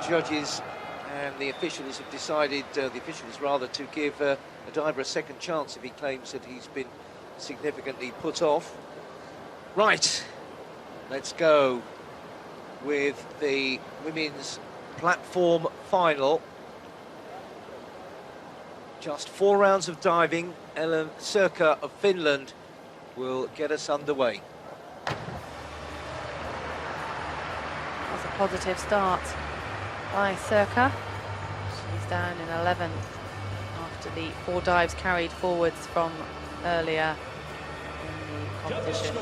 judges and the officials have decided, to give a diver a second chance if he claims that he's been significantly put off. Right, let's go with the women's platform final. Just 4 rounds of diving. Ellen Sirka of Finland will get us underway. That's a positive start by Sirka. She's down in 11th after the 4 dives carried forwards from earlier in the competition.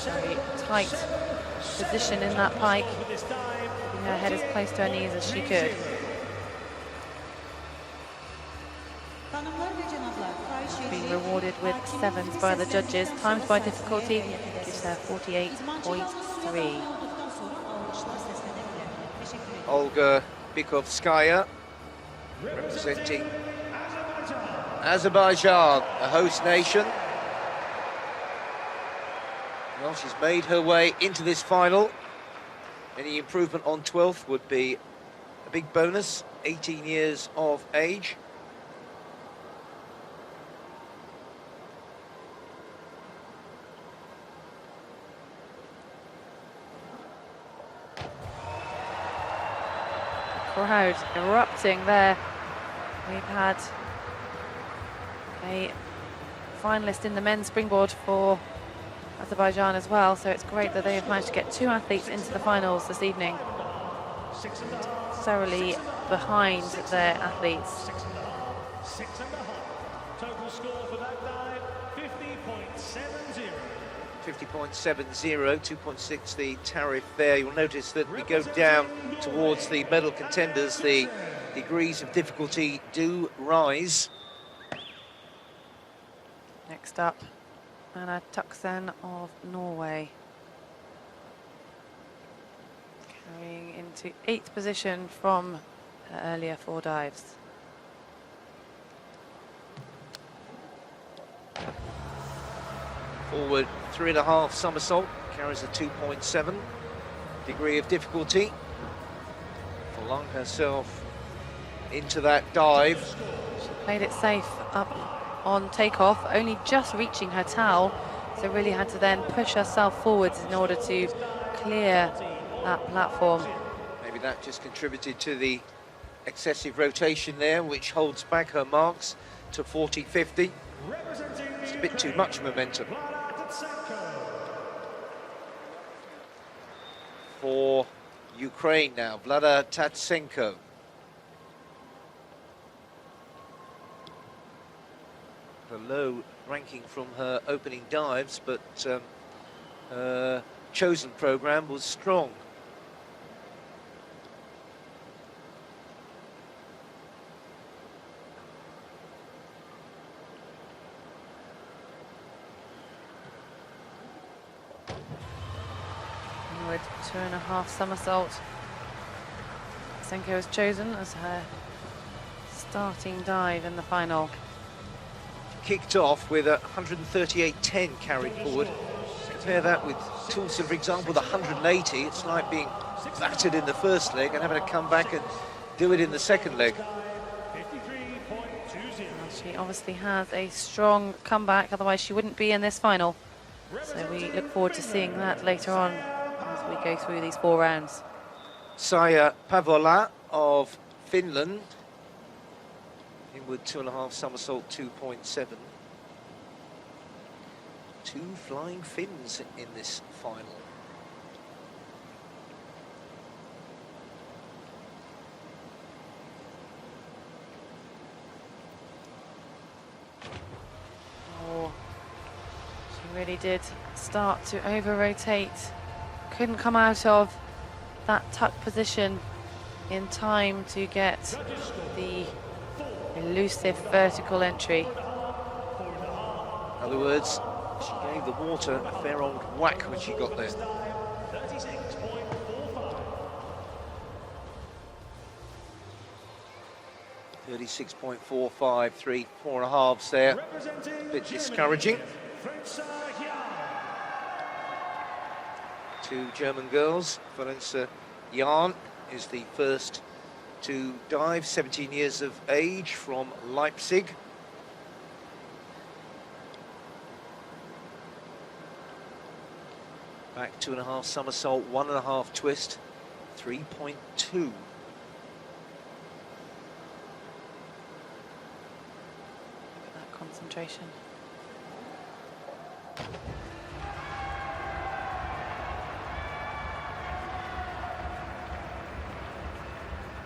Very tight position in that pike. Her head as close to her knees as she could. Being rewarded with 7s by the judges. Times by difficulty gives her 48.3. Olga Bikovskaya, representing Azerbaijan, the host nation. Well, she's made her way into this final. Any improvement on 12th would be a big bonus. 18 years of age. Crowd erupting there. We've had a finalist in the men's springboard for Azerbaijan as well, so it's great that they have managed to get 2 athletes into the finals this evening. Thoroughly behind their athletes. 50.70, 2.6 the tariff there. You'll notice that we go down towards the medal contenders. The degrees of difficulty do rise. Next up, Anna Tuxen of Norway. Carrying into 8th position from her earlier 4 dives. Forward 3.5 somersault, carries a 2.7 degree of difficulty. Flung herself into that dive. She played it safe up on takeoff, only just reaching her towel, so really had to then push herself forwards in order to clear that platform. Maybe that just contributed to the excessive rotation there, which holds back her marks to 40-50. It's a bit too much momentum. For Ukraine now, Vlada Tatsenko. A low ranking from her opening dives, but her chosen program was strong. Inward 2.5 somersault. Senko was chosen as her starting dive in the final. Kicked off with a 138.10 carried forward. Compare that with Tulsa, for example, the 180. It's like being battered in the first leg and having to come back and do it in the second leg. She obviously has a strong comeback, otherwise she wouldn't be in this final. So we look forward to seeing that later on as we go through these 4 rounds. Saija Pavola of Finland. Inward 2.5 somersault, 2.7. 2 flying Finns in this final. Oh, she really did start to over-rotate. Couldn't come out of that tuck position in time to get the elusive vertical entry. In other words, she gave the water a fair old whack when she got there. 36.45, 3 4.5s there. A bit discouraging. two German girls. Valenza Jahn is the first to dive, 17 years of age, from Leipzig. Back 2.5 somersault, 1.5 twist, 3.2. That concentration.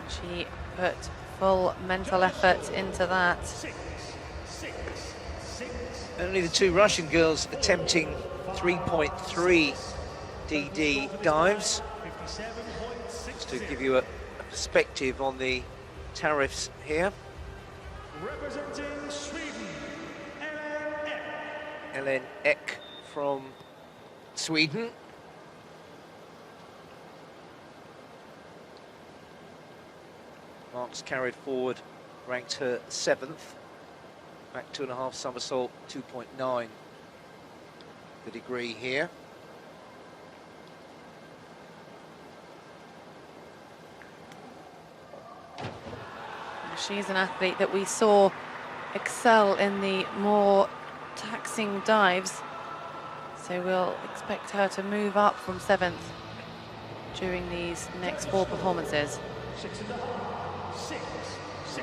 She put full mental effort into that. Only the two Russian girls attempting 3.3 DD dives. Just to give you a perspective on the tariffs here. Representing Sweden, Ellen Ek from Sweden. Marks carried forward, ranked her 7th. Back 2.5 somersault, 2.9 the degree here. She's an athlete that we saw excel in the more taxing dives, so we'll expect her to move up from 7th during these next 4 performances.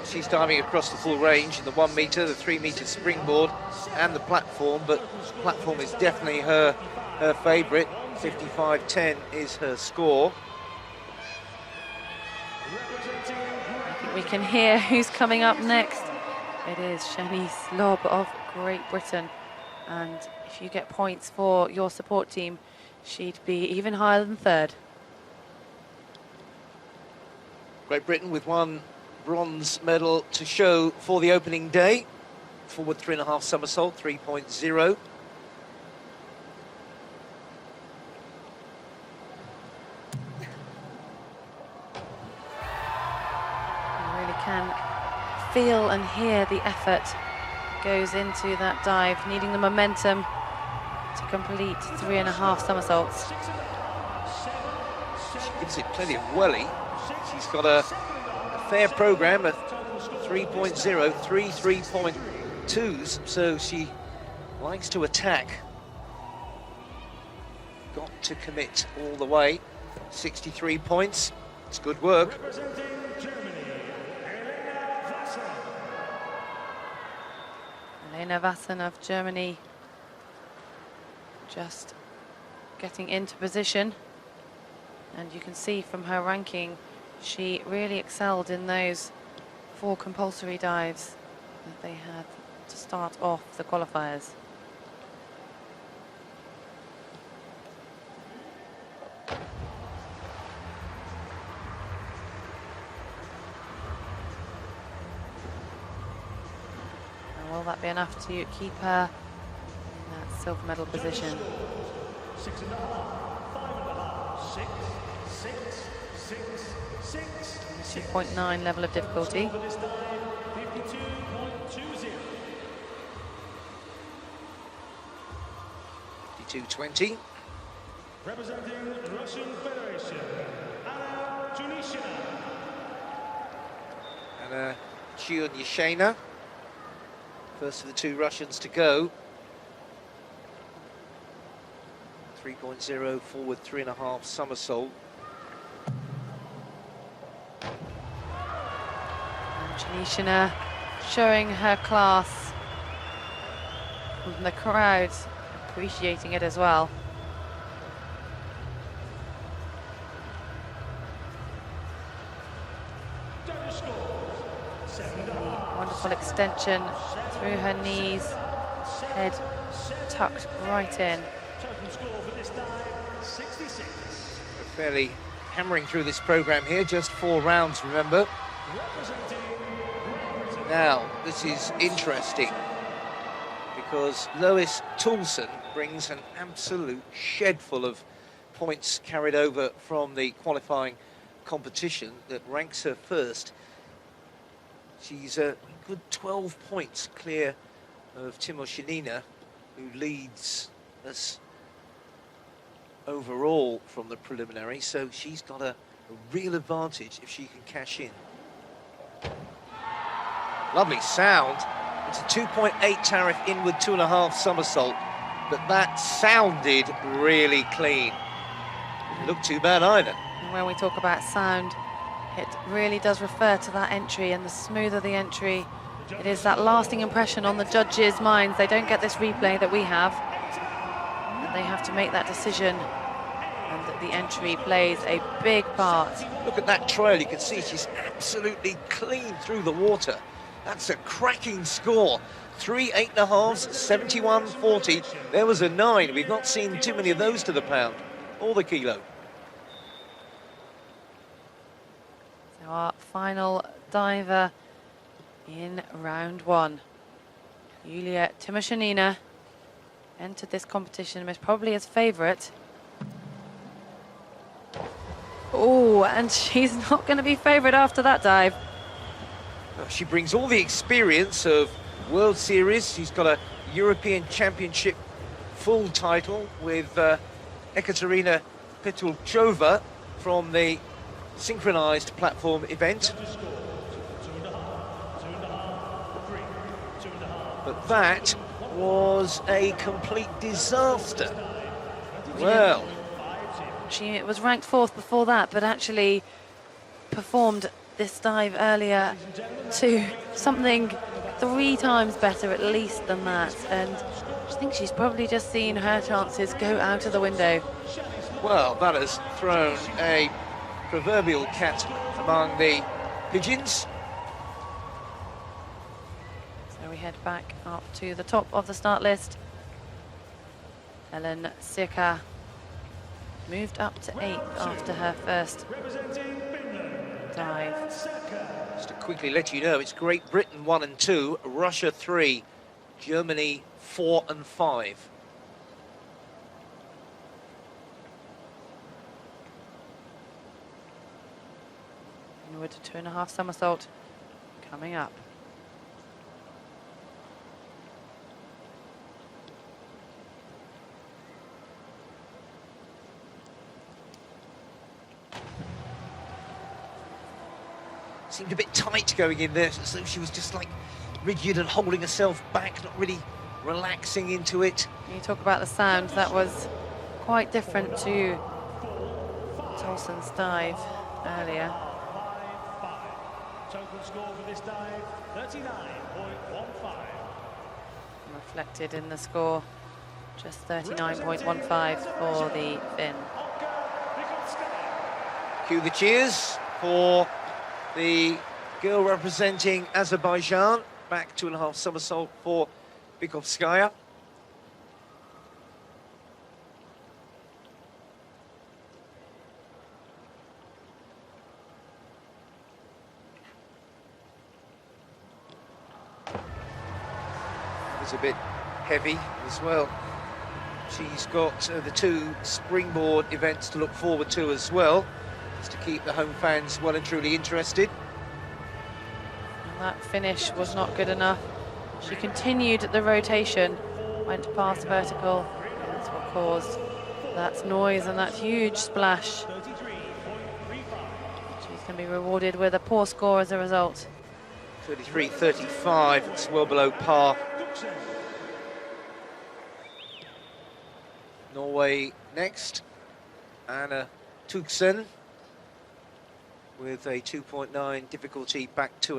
She's diving across the full range in the 1 metre, the 3 metre springboard and the platform, but platform is definitely her favourite. 55.10 is her score. We can hear who's coming up next. It is Shanice Lobb of Great Britain, and if you get points for your support team, she'd be even higher than 3rd. Great Britain with 1 bronze medal to show for the opening day. Forward 3.5 somersault, 3.0. Can feel and hear the effort goes into that dive, needing the momentum to complete 3.5 somersaults. She gives it plenty of welly. She's got a fair programme of 3.0, 3 3.2s, so she likes to attack. Got to commit all the way. 63 points. It's good work. Lena Vassen of Germany just getting into position, and you can see from her ranking she really excelled in those 4 compulsory dives that they had to start off the qualifiers. Will that be enough to keep her in that silver medal position? 2.9 level of difficulty. 52.20. representing Russian Federation, Anna Tunishina. Anna Tunishina. First of the 2 Russians to go. 3.0 forward, 3.5 somersault. And Tunishina showing her class, and the crowd appreciating it as well. Wonderful extension through her knees, head tucked right in. We're fairly hammering through this programme here, just 4 rounds, remember. Now, this is interesting, because Lois Toulson brings an absolute shed full of points carried over from the qualifying competition that ranks her first. She's a good 12 points clear of Timoshenina, who leads us overall from the preliminary, so she's got a real advantage if she can cash in. Lovely sound. It's a 2.8 tariff inward 2.5 somersault, but that sounded really clean. Didn't look too bad either. And when we talk about sound, it really does refer to that entry, and the smoother the entry, it is that lasting impression on the judges' minds. They don't get this replay that we have, and they have to make that decision, and the entry plays a big part. Look at that trail, you can see she's absolutely clean through the water. That's a cracking score. 3 8.5s, 71.40. There was a 9. We've not seen too many of those to the pound or the kilo. So our final diver in round 1, Yulia Tymoshenina, entered this competition most probably as favourite. Oh, and she's not going to be favourite after that dive. She brings all the experience of World Series. She's got a European Championship full title with Ekaterina Petulchova from the synchronized platform event. But that was a complete disaster. Well, she was ranked 4th before that, but actually performed this dive earlier to something 3 times better at least than that, and I think she's probably just seen her chances go out of the window. well, that has thrown a proverbial cat among the pigeons. So we head back up to the top of the start list. Helen Sirka moved up to 8th after her first dive. Just to quickly let you know, it's Great Britain 1 and 2, Russia 3, Germany 4 and 5. Inward 2.5 somersault coming up. Seemed a bit tight going in there, as though she was just like rigid and holding herself back, not really relaxing into it. You talk about the sound, that was quite different to Tolson's dive earlier. Total score for this dive, 39.15. Reflected in the score, just 39.15 for the Finn. Cue the cheers for the girl representing Azerbaijan. Back 2.5 somersault for Bikovskaya. Was a bit heavy as well. She's got the 2 springboard events to look forward to as well, just to keep the home fans well and truly interested. And that finish was not good enough. She continued the rotation, went past vertical, and that's what caused that noise and that huge splash. She's going to be rewarded with a poor score as a result. 33.35, it's well below par. Norway next, Anna Tuxen with a 2.9 difficulty, back 2.5.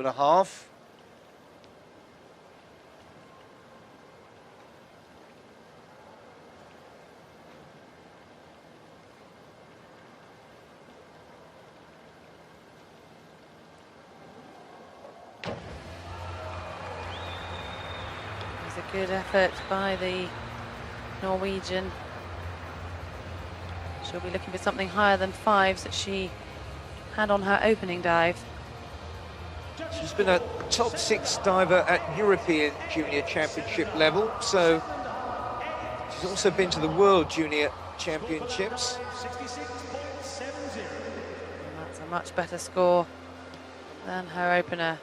It was a good effort by the Norwegian. She'll be looking for something higher than 5s that she had on her opening dive. She's been a top 6 diver at European Junior Championship level, so she's also been to the World Junior Championships. And that's a much better score than her opener,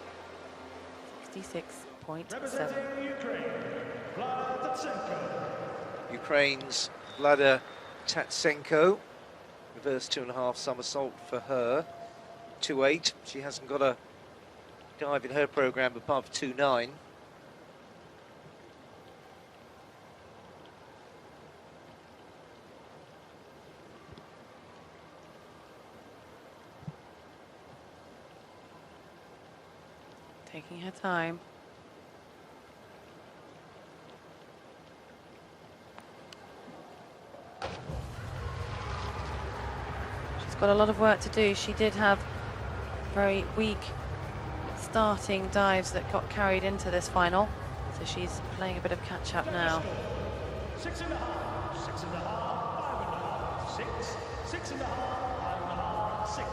66.7. Ukraine's Vlada Tatsenko. Reverse 2.5 somersault for her. 2.8. She hasn't got a dive in her programme above 2.9. Taking her time. She's got a lot of work to do. She did have very weak starting dives that got carried into this final, so she's playing a bit of catch up now. 6.5, 6.5, 5.5, 6, 6.5, 5.5, 6.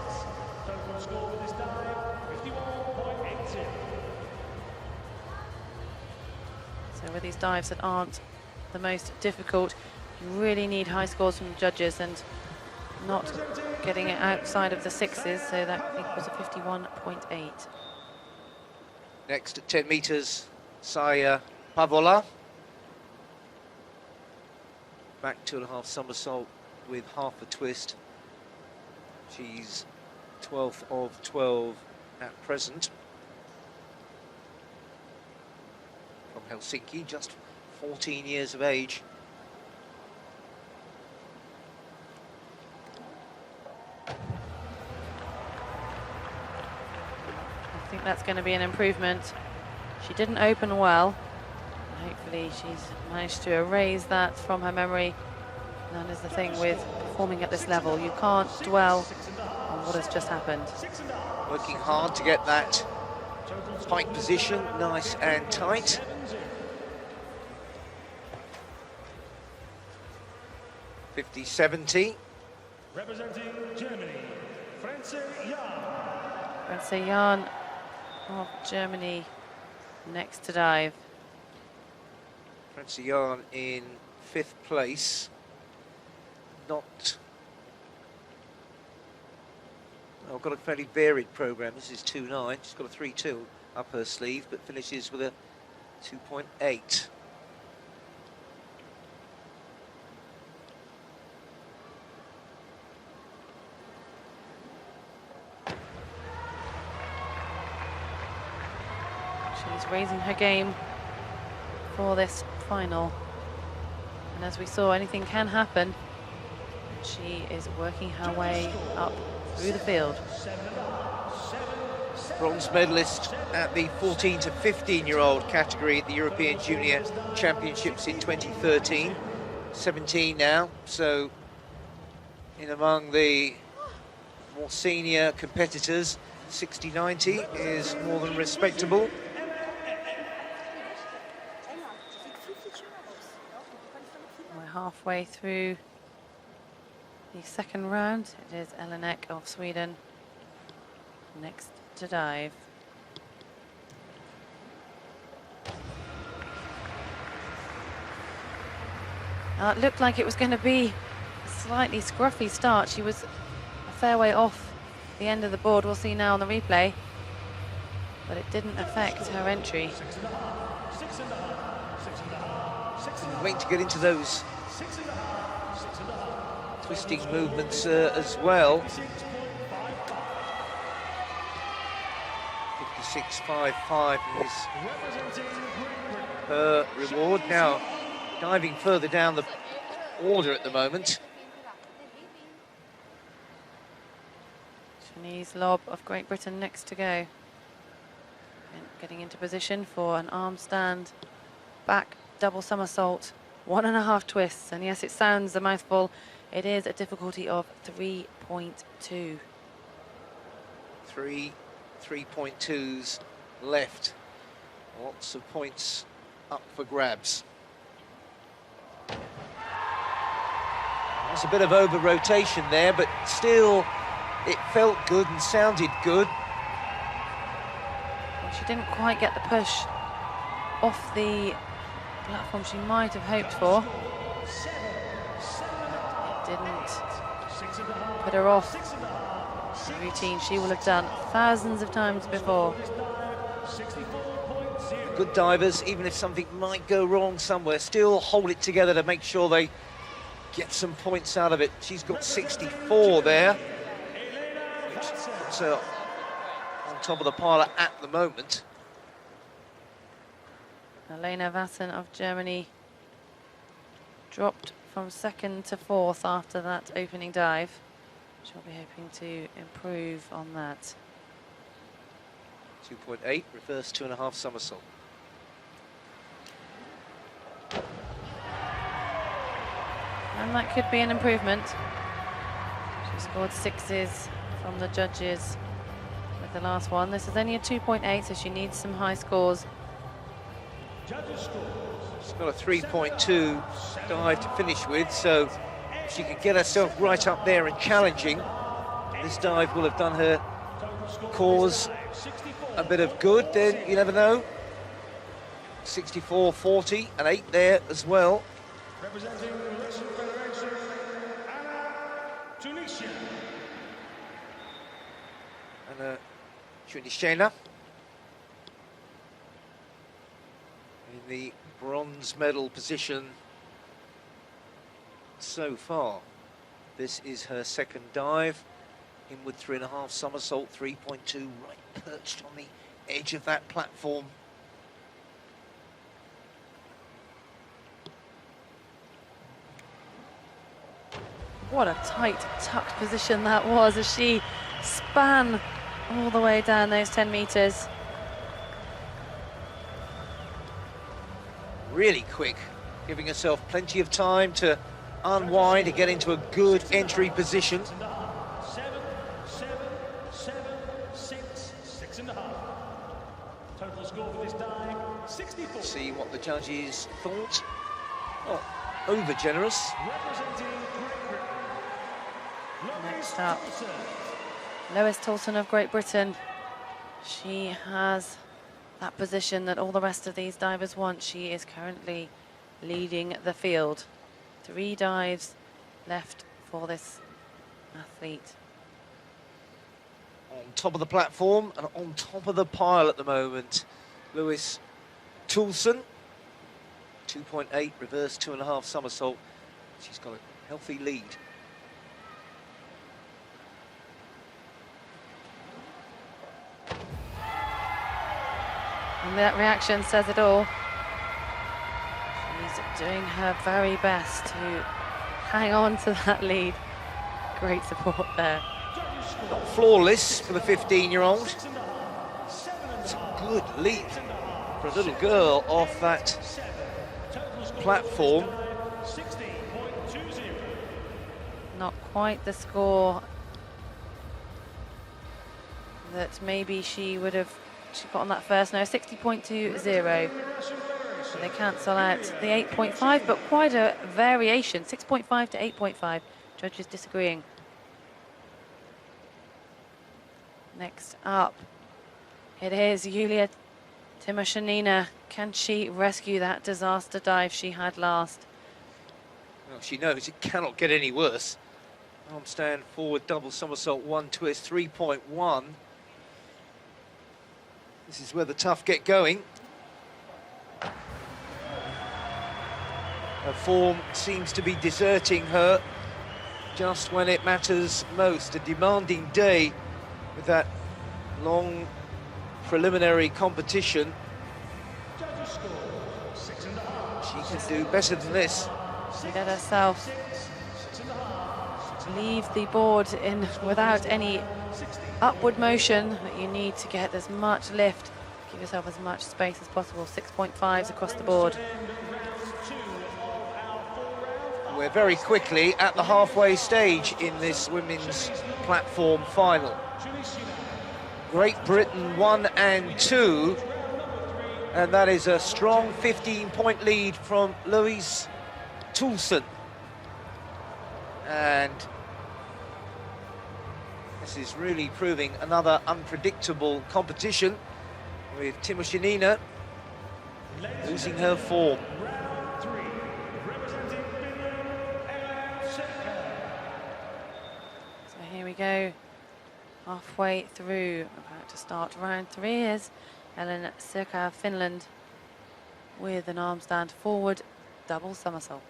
Total score for this dive, 51.80. So with these dives that aren't the most difficult, you really need high scores from the judges, and not getting it outside of the sixes, so that I think was a 51.8. Next at 10 metres, Saya Pavola. Back 2.5 somersault with half a twist. She's 12th of 12 at present. From Helsinki, just 14 years of age. I think that's going to be an improvement. She didn't open well. Hopefully she's managed to erase that from her memory. And that is the thing with performing at this level. You can't dwell on what has just happened. Working hard to get that pike position nice and tight. .50.70. Representing Germany, Franze Jan. Franze Jan of Germany next to dive. Franze Jan in 5th place. Not... I've got a fairly varied programme. This is 2.9. She's got a 3.2 up her sleeve, but finishes with a 2.8. She's raising her game for this final. And as we saw, anything can happen. She is working her way up through the field. Bronze medalist at the 14 to 15-year-old category at the European Junior Championships in 2013. 17 now, so in among the more senior competitors, 60-90 is more than respectable. We're halfway through the second round. It is Elenek of Sweden next to dive. It looked like it was going to be a slightly scruffy start. She was a fair way off the end of the board. We'll see now on the replay. But it didn't affect her entry. Waiting to get into those twisting movements as well. 56.55 is her reward. Now diving further down the order at the moment. Chinese lob of Great Britain next to go. And getting into position for an arm stand, back double somersault, 1.5 twists. And yes, it sounds a mouthful. It is a difficulty of 3.2. 3.2s left. Lots of points up for grabs. There's a bit of over rotation there, but still it felt good and sounded good. Well, she didn't quite get the push off the platform she might have hoped for. It didn't put her off the routine she will have done thousands of times before. Good divers, even if something might go wrong somewhere, still hold it together to make sure they get some points out of it. She's got 64 there. So on top of the pile at the moment. Elena Vassen of Germany dropped from 2nd to 4th after that opening dive. She'll be hoping to improve on that. 2.8, reverse 2.5 somersault. And that could be an improvement. She scored 6s from the judges with the last one. This is only a 2.8, so she needs some high scores. She's got a 3.2 dive to finish with, so if she can get herself right up there and challenging, this dive will have done her cause a bit of good. Then you never know. 64, 40, and 8 there as well. Representing the Russian Federation, Tunisia. And Tunisiana in the bronze medal position so far. This is her second dive. Inward 3.5 somersault, 3.2, right perched on the edge of that platform. What a tight, tucked position that was as she span all the way down those 10 meters. Really quick, giving herself plenty of time to unwind, to get into a good entry position. 7, 7, 7, 6, 6.5. Total score for this dive, 64. See what the judges thought. Oh, over generous. Representing Great Britain. Next up, Lois Toulson of Great Britain. She has that position that all the rest of these divers want. She is currently leading the field. 3 dives left for this athlete. On top of the platform and on top of the pile at the moment, Lois Toulson. 2.8, reverse 2.5 somersault. She's got a healthy lead. And that reaction says it all. She's doing her very best to hang on to that lead. Great support there. Not flawless for the 15-year-old. It's a good leap for a little girl off that platform. Not quite the score that maybe she would have got on that first. No, 60.20. So they cancel out the 8.5, but quite a variation, 6.5 to 8.5. Judges disagreeing. Next up, it is Yulia Tymoshenina. Can she rescue that disaster dive she had last? Well, she knows it cannot get any worse. Arm stand forward, double somersault, 1 twist, 3.1. This is where the tough get going. Her form seems to be deserting her just when it matters most. A demanding day with that long preliminary competition. She can do better than this. She let herself leave the board in without any upward motion that you need to get as much lift, give yourself as much space as possible. 6.5s across the board. We're very quickly at the halfway stage in this women's platform final. Great Britain 1 and 2, and that is a strong 15-point lead from Lois Toulson. And this is really proving another unpredictable competition with Tymoshenina losing her form. So here we go, halfway through, about to start round 3 is Ellen Sirka of Finland with an arm stand forward double somersault.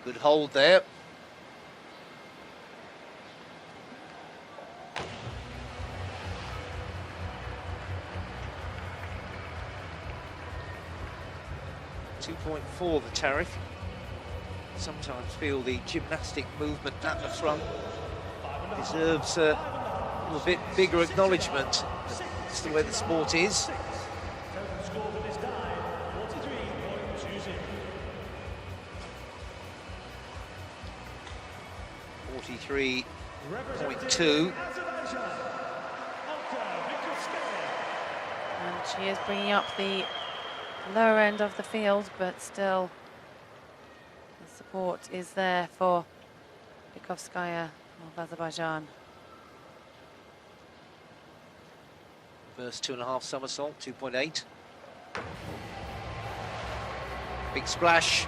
Good hold there. .4 the tariff. Sometimes feel the gymnastic movement at the front deserves a little bit bigger acknowledgement. It's the way the sport is. Total score for this dive, 43.20. 43.2. And she is bringing up the lower end of the field, but still the support is there for Bikovskaya of Azerbaijan. Reverse 2.5 somersault, 2.8. Big splash.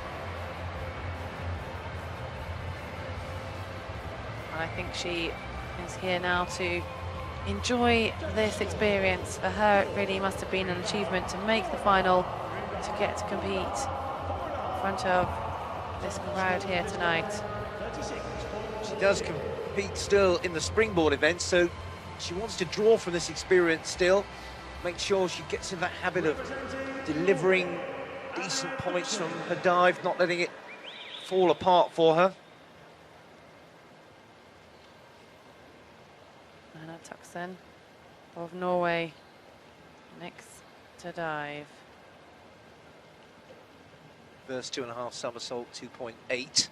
I think she is here now to enjoy this experience. For her, it really must have been an achievement to make the final, to get to compete in front of this crowd here tonight. She does compete still in the springboard event, so she wants to draw from this experience still, make sure she gets in that habit of delivering decent points from her dive, not letting it fall apart for her. Anna Tuxen of Norway next to dive. Reverse 2.5 somersault, 2.8.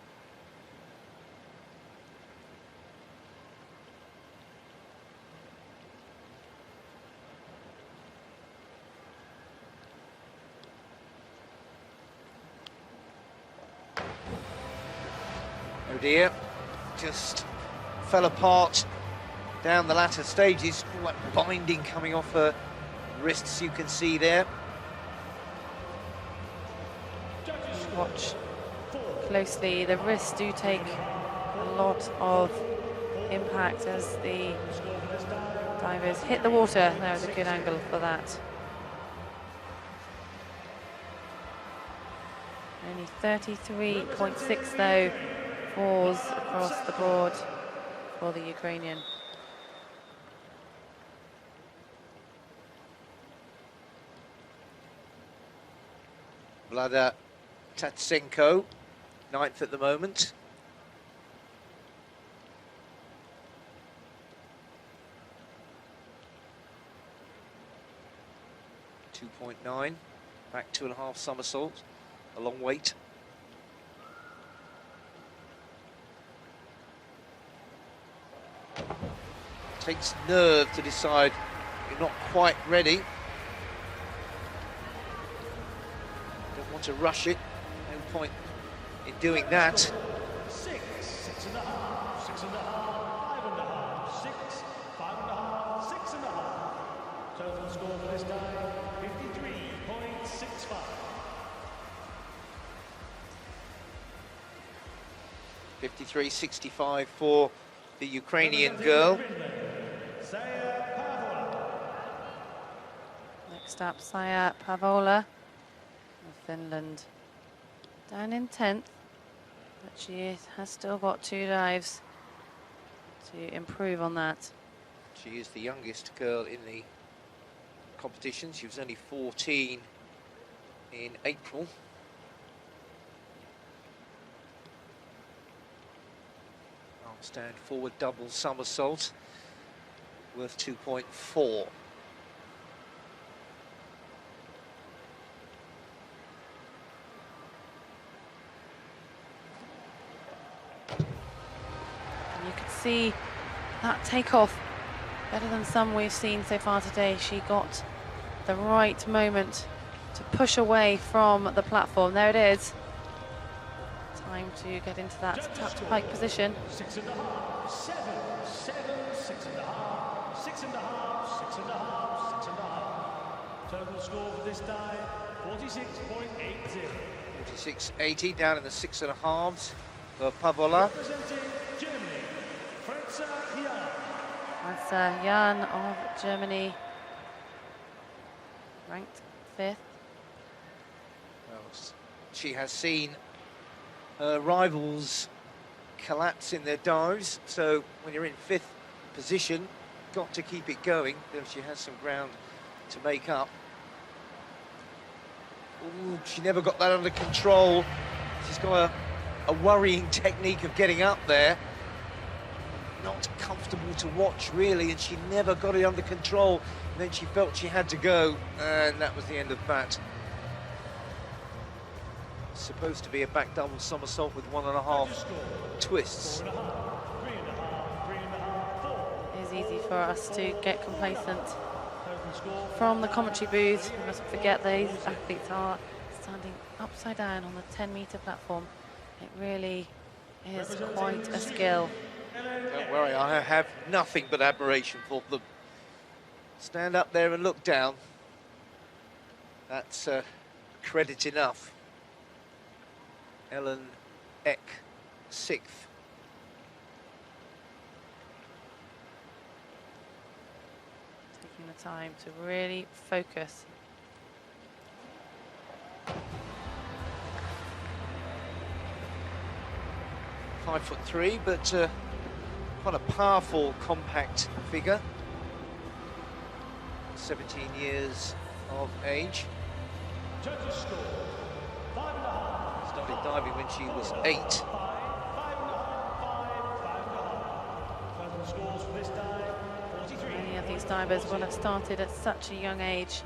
Oh dear, just fell apart down the latter stages. All that binding coming off her wrists, you can see there. Watch closely, the wrists do take a lot of impact as the divers hit the water. There was a good angle for that. Only 33.6 though falls across the board for the Ukrainian. Vlada Tatsenko, 9th at the moment. .9, back 2.5 somersaults, a long wait. Takes nerve to decide you're not quite ready. Don't want to rush it. No point in doing that. 6, 6.5, 6.5, 5.5, 6, 5.5, 6.5. Total score for this dive, 53.65. 53.65 for the Ukrainian girl. Next up, Saya Pavola of Finland. Down in 10th, but she has still got 2 dives to improve on that. She is the youngest girl in the competition. She was only 14 in April. Stand forward double somersault, worth 2.4. And you could see that takeoff better than some we've seen so far today. She got the right moment to push away from the platform. There it is. Time to get into that tucked pike position. 6.5, 7, 6.5, 6.5, 6.5, 6.5. Total score for this dive, 46.80. 46.80 down in the 6.5s for Pavola. Representing Germany, Franza Jan. That's Jan of Germany, ranked 5th. Well, she has seen her rivals collapse in their dives, so when you're in 5th position, got to keep it going, though she has some ground to make up. Ooh, she never got that under control. She's got a worrying technique of getting up there. Not comfortable to watch, really, and she never got it under control. And then she felt she had to go, and that was the end of that. Supposed to be a back double somersault with 1.5 twists. It is easy for us to get complacent from the commentary booth. We mustn't forget these athletes are standing upside down on the 10-metre platform. It really is quite a skill. Don't worry, I have nothing but admiration for them. Stand up there and look down. That's credit enough. Ellen Eck, 6th. Taking the time to really focus. 5'3", but quite a powerful, compact figure. 17 years of age. Judges score 5.5. Started diving when she was 8. 5.5. Total scores for this dive, 43. Many of these divers will have started at such a young age.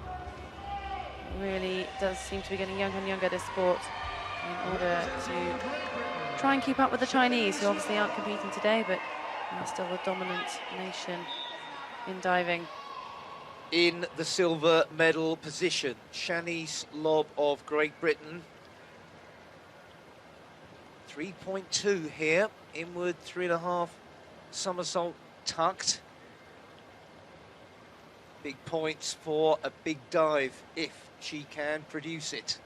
It really does seem to be getting younger and younger, this sport, in order to try and keep up with the Chinese, who obviously aren't competing today, but are still the dominant nation in diving. In the silver medal position, Shanice Lobb of Great Britain. 3.2 here, inward 3.5 somersault tucked. Big points for a big dive if she can produce it.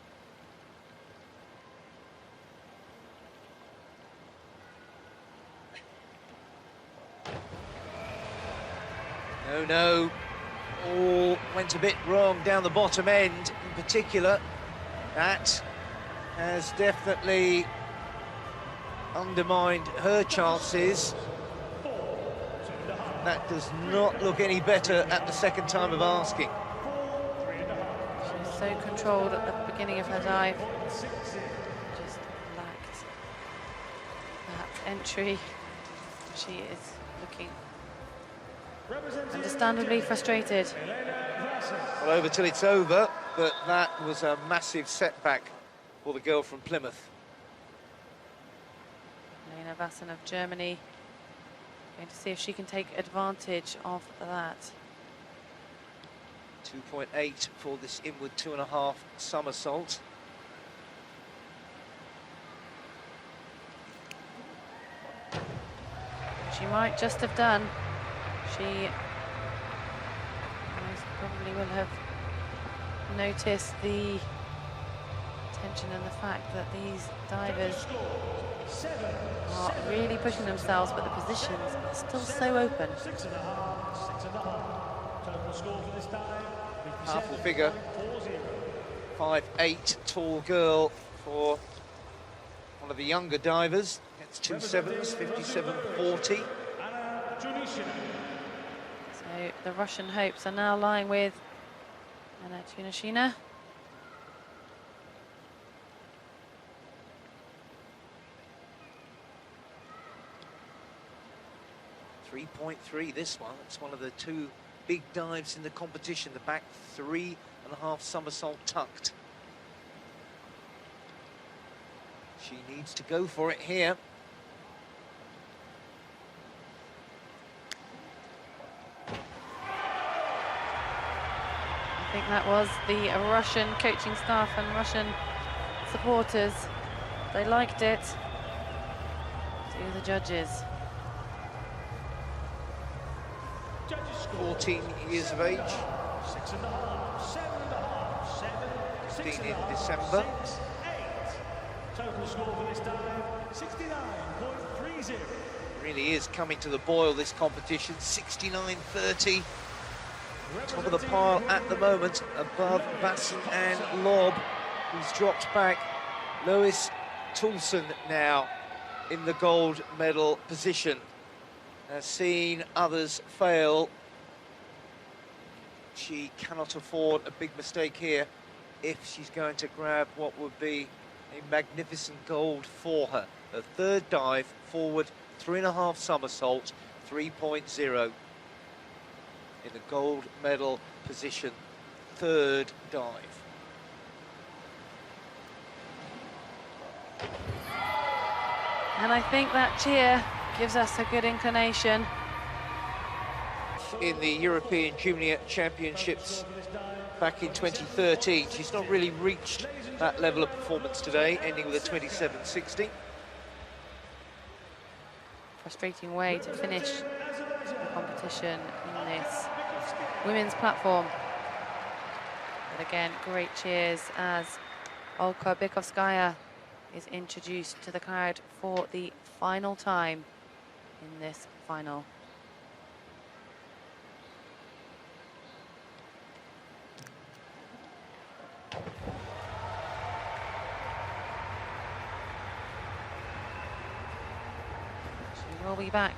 No, all went a bit wrong down the bottom end in particular. That has definitely undermined her chances. That does not look any better at the second time of asking. She was so controlled at the beginning of her dive. Just lacked that entry. She is looking understandably frustrated. Well, over till it's over, but that was a massive setback for the girl from Plymouth. Lena Vassen of Germany, going to see if she can take advantage of that. 2.8 for this inward 2.5 somersault. She might just have done. She most probably will have noticed the tension and the fact that these divers are really pushing themselves, but the positions are still so open. 6.5. Total score for this dive, Powerful figure. 5'8", tall girl for one of the younger divers. That's 2 sevens, 57.40. So the Russian hopes are now lying with Anna Tunashina. .3 this one. It's one of the 2 big dives in the competition. The back 3.5 somersault tucked. She needs to go for it here. I think that was the Russian coaching staff and Russian supporters. They liked it. To the judges. 14 years of age. 6.5, 7.5, 7, 15 in December. 6, 8. Total score for this dive, 69.30. Really is coming to the boil, this competition. 69.30. Top of the pile at the moment, above Vassen and Lobb, who's dropped back Lois Toulson now in the gold medal position. Has seen others fail. She cannot afford a big mistake here if she's going to grab what would be a magnificent gold for her. Her third dive, forward 3.5 somersault, 3.0 in the gold medal position, third dive. And I think that cheer gives us a good inclination. In the European Junior Championships back in 2013, she's not really reached that level of performance today, ending with a 27.60. Frustrating way to finish the competition in this women's platform. But again, great cheers as Olka Bykovskaya is introduced to the crowd for the final time in this final. She will be back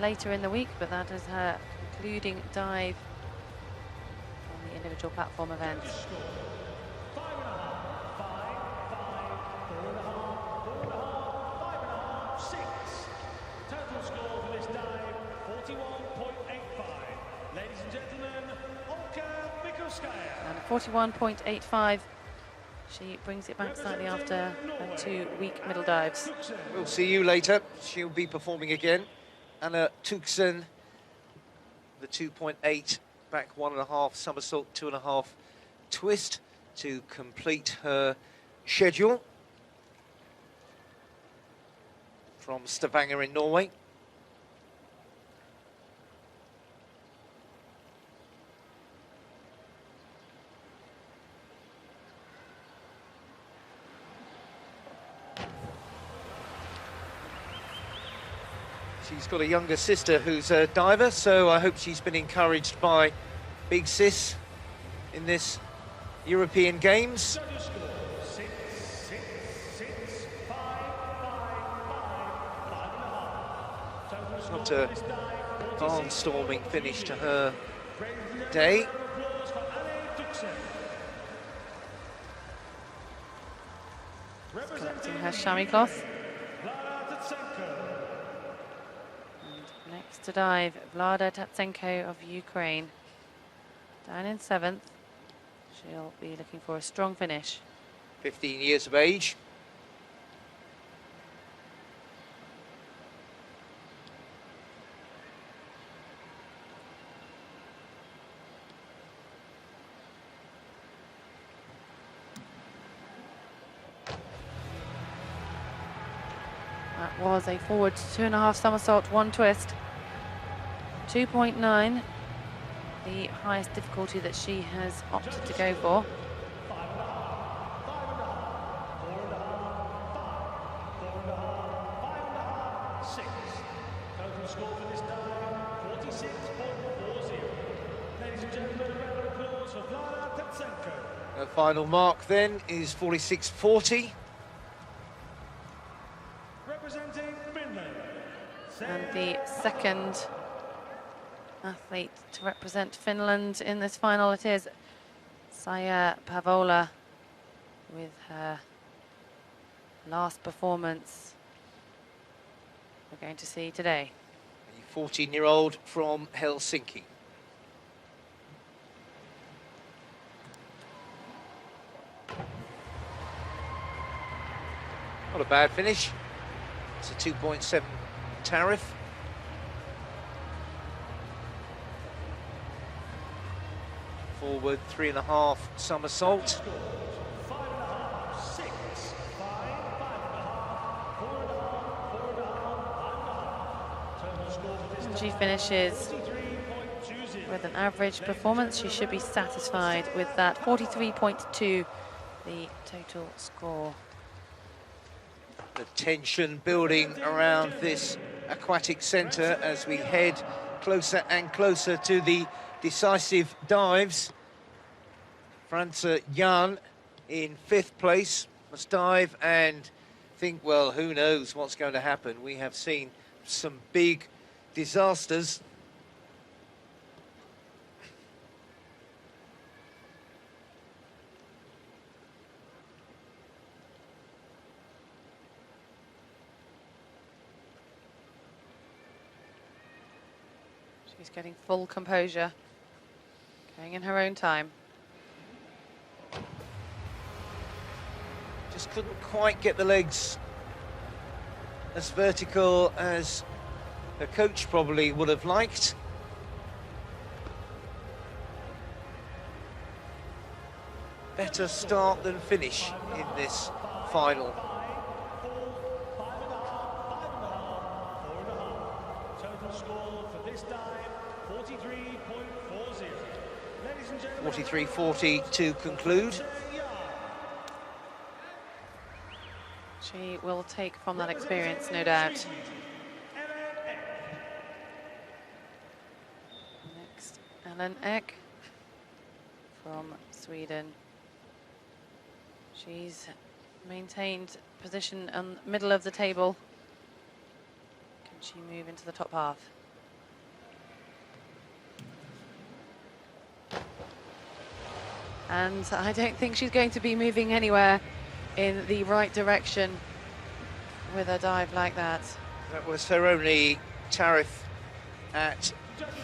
later in the week, but that is her concluding dive on the individual platform event. Total score for this dive, 41.85. Ladies and gentlemen, Olka Bykovskaya. And 41.85. She brings it back slightly after her 2-week middle dives. We'll see you later. She'll be performing again. Anna Tuxen, the 2.8, back 1.5 somersault, 2.5 twist to complete her schedule from Stavanger in Norway. She's got a younger sister who's a diver, so I hope she's been encouraged by Big Sis in this European Games. Not a barnstorming finish to her day. Collecting her chamois cloth. And next to dive, Vlada Tatsenko of Ukraine. Down in 7th. She'll be looking for a strong finish. 15 years of age. That was a forward 2.5 somersault, 1 twist. 2.9, the highest difficulty that she has opted to go for. Total score for this dive, 46.40. Ladies and gentlemen, a round of applause for Vlada Tatsenko. Her final mark then is 46.40. Representing Finland. And the second athlete to represent Finland in this final, it is Saija Pavola with her last performance we're going to see today. A 14-year-old from Helsinki. Not a bad finish. It's a 2.7 tariff. Forward 3.5 somersault. 5.5, 6, 5, 5.5, 4.5, 4.5, 5.5. Total score for this And dive, she finishes 43.20. with an average performance. She should be satisfied with that. 43.2, the total score. The tension building around this aquatic centre as we head closer and closer to the decisive dives. Franza Jan in 5th place, must dive and think, well, who knows what's going to happen. We have seen some big disasters. She's getting full composure, going in her own time. Just couldn't quite get the legs as vertical as the coach probably would have liked. Better start than finish in this final. Total score for this dive, 43.40. Ladies and gentlemen, 43.40 to conclude. She will take from that experience, no doubt. Next, Ellen Ek from Sweden. She's maintained position in the middle of the table. Can she move into the top half? And I don't think she's going to be moving anywhere in the right direction with a dive like that. That was her only tariff at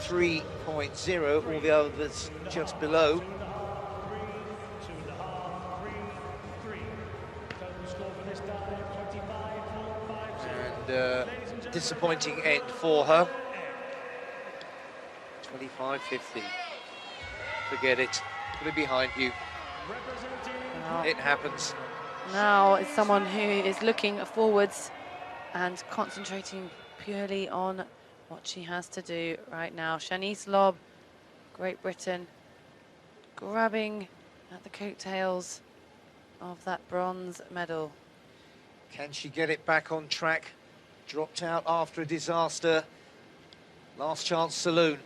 3.0, all the others just below. And disappointing end for her. 25.50. Forget it. Put it behind you. Well, it happens. now it's someone who is looking forwards and concentrating purely on what she has to do right now. Shanice Lobb, Great Britain, grabbing at the coattails of that bronze medal. Can she get it back on track? Dropped out after a disaster. Last chance saloon.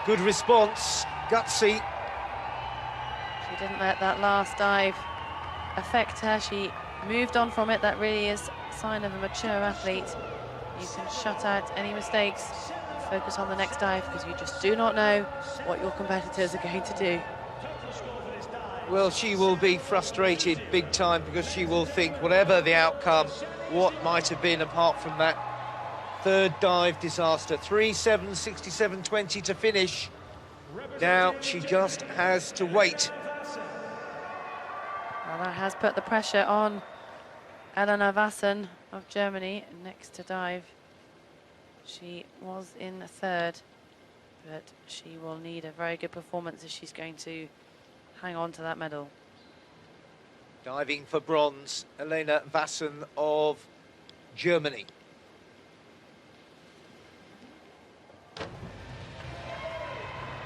Good response, gutsy. She didn't let that last dive affect her. She moved on from it. That really is a sign of a mature athlete. You can shut out any mistakes and focus on the next dive, because you just do not know what your competitors are going to do. Well, she will be frustrated big time, because she will think, whatever the outcome, what might have been apart from that third dive disaster. 3.767.20 to finish. Now she just has to wait. Well, that has put the pressure on Elena Vassen of Germany next to dive. She was in third, but she will need a very good performance if she's going to hang on to that medal. Diving for bronze, Elena Vassen of Germany.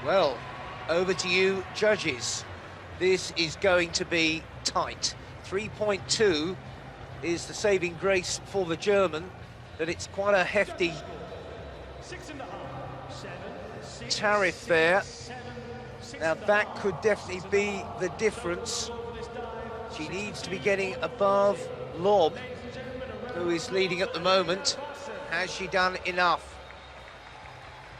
Well, over to you, judges. This is going to be tight. 3.2 is the saving grace for the German, but it's quite a hefty tariff there. Now that could definitely be the difference. She needs to be getting above Lobb, who is leading at the moment. Has she done enough?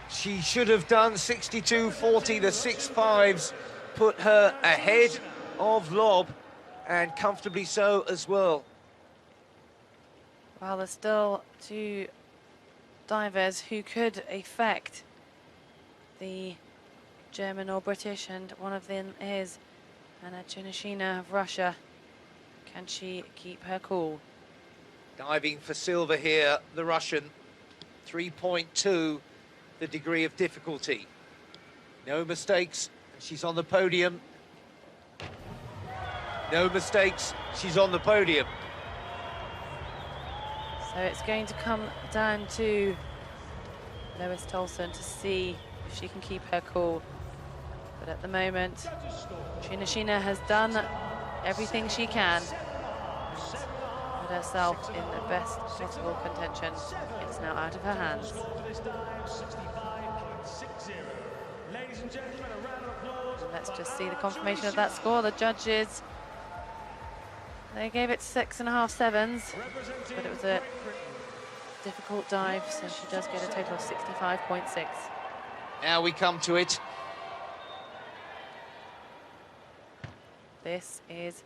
She should have done 62.40. The 6.5s put her ahead of Lobb, and comfortably so as well. Well, there's still two divers who could affect the German or British, and one of them is Anna Chernishina of Russia. Can she keep her cool? Diving for silver here, the Russian. 3.2, the degree of difficulty. No mistakes, and she's on the podium. No mistakes, she's on the podium. So it's going to come down to Lois Tolson to see if she can keep her cool. But at the moment, Chernishina has done everything she can and put herself in the best possible contention. It's now out of her hands. And let's just see the confirmation of that score. The judges They gave it 6.5 sevens, but it was a difficult dive, so she does get a total of 65.6. Now we come to it. This is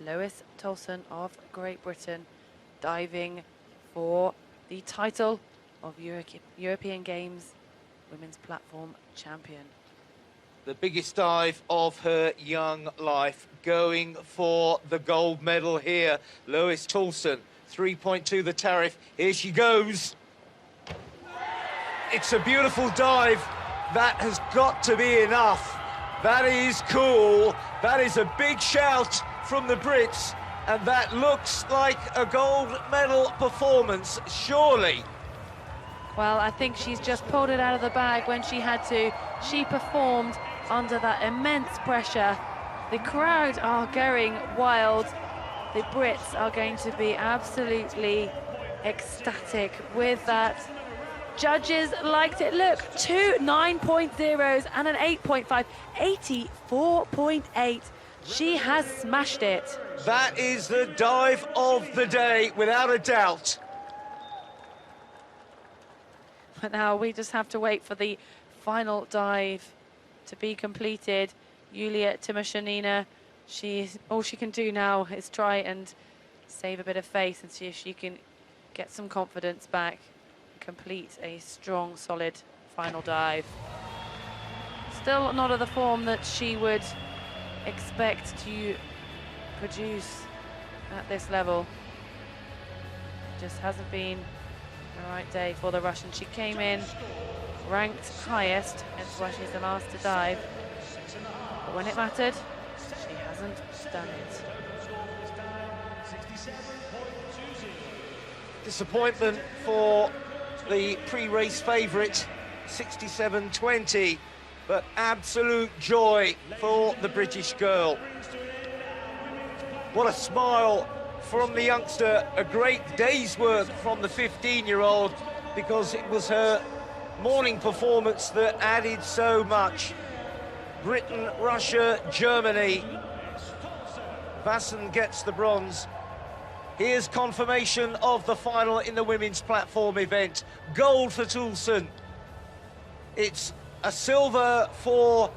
Lois Tolson of Great Britain diving for the title of European Games Women's Platform Champion. The biggest dive of her young life, going for the gold medal here. Lois Tolson, 3.2 the tariff. Here she goes. It's a beautiful dive. That has got to be enough. That is cool. That is a big shout from the Brits, and that looks like a gold medal performance, surely. Well, I think she's just pulled it out of the bag when she had to. She performed under that immense pressure. The crowd are going wild. The Brits are going to be absolutely ecstatic with that. Judges liked it. Look, 2 9.0s and an 8.5. 84.8. She has smashed it. That is the dive of the day, without a doubt. But now we just have to wait for the final dive to be completed. Yulia Tymoshenina, all she can do now is try and save a bit of face and see if she can get some confidence back, complete a strong, solid final dive. Still not of the form that she would expect to produce at this level. Just hasn't been the right day for the Russian. She came in ranked highest, hence why she's the last to dive. But when it mattered, she hasn't done it. Disappointment for the pre-race favourite, 67.20, but absolute joy for the British girl. What a smile from the youngster, a great day's work from the 15-year-old, because it was her morning performance that added so much. Britain, Russia, Germany. Vassen gets the bronze. Here's confirmation of the final in the women's platform event. Gold for Tolson. It's a silver for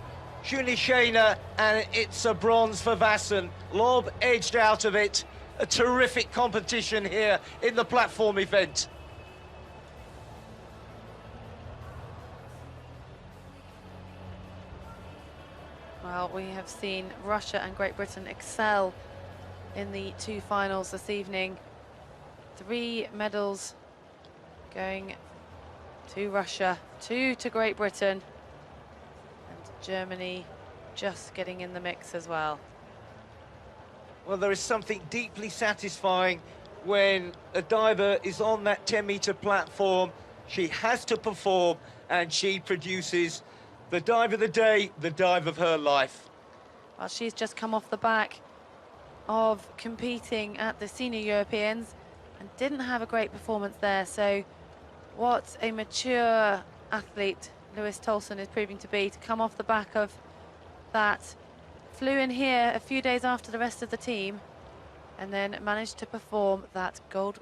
Tymoshenina, and it's a bronze for Vassen. Lob edged out of it. A terrific competition here in the platform event. Well, we have seen Russia and Great Britain excel in the 2 finals this evening. 3 medals going to Russia, 2 to Great Britain, and Germany just getting in the mix as well. Well, there is something deeply satisfying when a diver is on that 10-metre platform. She has to perform, and she produces the dive of the day, the dive of her life. Well, she's just come off the back of competing at the Senior Europeans and didn't have a great performance there. So what a mature athlete Lois Tolson is proving to be, to come off the back of that. Flew in here a few days after the rest of the team and then managed to perform that gold